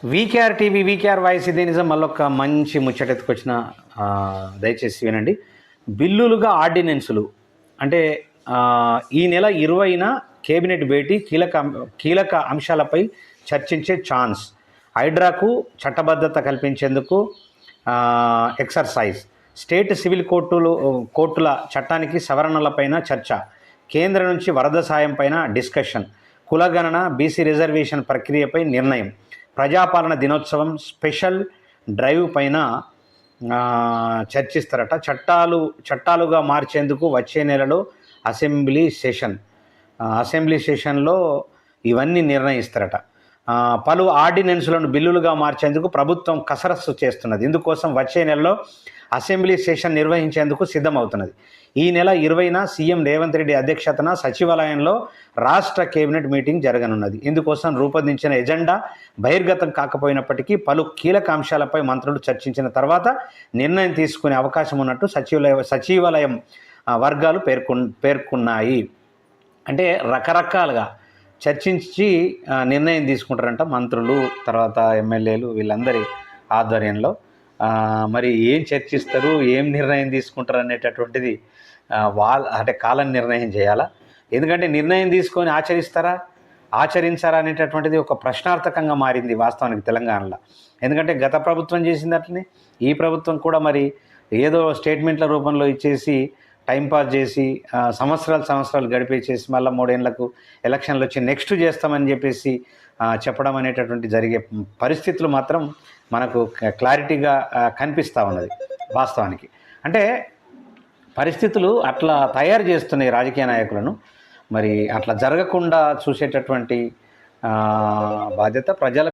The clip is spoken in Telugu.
వీకేఆర్ టీవీ వీకేఆర్ వాయిస్ ఇది నిజం మళ్ళొక మంచి ముచ్చటెత్తుకొచ్చిన దయచేసి వినండి. బిల్లులుగా ఆర్డినెన్సులు అంటే ఈ నెల 20న కేబినెట్ భేటీ కీలక అంశాలపై చర్చించే ఛాన్స్. హైడ్రాకు చట్టబద్ధత కల్పించేందుకు ఎక్సర్సైజ్. స్టేట్ సివిల్ కోర్టుల చట్టానికి సవరణలపైన చర్చ. కేంద్రం నుంచి వరద సాయం పైన డిస్కషన్. కులగణన బీసీ రిజర్వేషన్ ప్రక్రియపై నిర్ణయం. ప్రజాపాలన దినోత్సవం స్పెషల్ డ్రైవ్ పైన చర్చిస్తారట. చట్టాలుగా మార్చేందుకు వచ్చే నెలలో అసెంబ్లీ సెషన్లో ఇవన్నీ నిర్ణయిస్తారట. పలు ఆర్డినెన్సులను బిల్లులుగా మార్చేందుకు ప్రభుత్వం కసరత్తు చేస్తున్నది. ఇందుకోసం వచ్చే నెలలో అసెంబ్లీ సెషన్ నిర్వహించేందుకు సిద్ధమవుతున్నది. ఈ నెల 20న సీఎం రేవంత్ రెడ్డి అధ్యక్షతన సచివాలయంలో రాష్ట్ర కేబినెట్ మీటింగ్ జరగనున్నది. ఇందుకోసం రూపొందించిన ఎజెండా బహిర్గతం కాకపోయినప్పటికీ పలు కీలక అంశాలపై మంత్రులు చర్చించిన తర్వాత నిర్ణయం తీసుకునే అవకాశం ఉన్నట్టు సచివాలయం వర్గాలు పేర్కొన్నాయి. అంటే రకరకాలుగా చర్చించి నిర్ణయం తీసుకుంటారంట మంత్రులు, తర్వాత ఎమ్మెల్యేలు, వీళ్ళందరి ఆధ్వర్యంలో. మరి ఏం చర్చిస్తారు, ఏం నిర్ణయం తీసుకుంటారు అనేటటువంటిది అంటే కాలం నిర్ణయం చేయాలా? ఎందుకంటే నిర్ణయం తీసుకొని ఆచరించారా అనేటటువంటిది ఒక ప్రశ్నార్థకంగా మారింది వాస్తవానికి తెలంగాణలో. ఎందుకంటే గత ప్రభుత్వం చేసింది అట్లనే ఈ ప్రభుత్వం కూడా మరి ఏదో స్టేట్మెంట్ల రూపంలో ఇచ్చేసి టైంపాస్ చేసి సంవత్సరాలు గడిపేసేసి మళ్ళీ 3 ఏళ్లకు ఎలక్షన్లు వచ్చి నెక్స్ట్ చేస్తామని చెప్పేసి చెప్పడం అనేటటువంటి జరిగే పరిస్థితులు మాత్రం మనకు క్లారిటీగా కనిపిస్తూ ఉన్నది వాస్తవానికి. అంటే పరిస్థితులు అట్లా తయారు చేస్తున్నాయి రాజకీయ నాయకులను. మరి అట్లా జరగకుండా చూసేటటువంటి బాధ్యత ప్రజల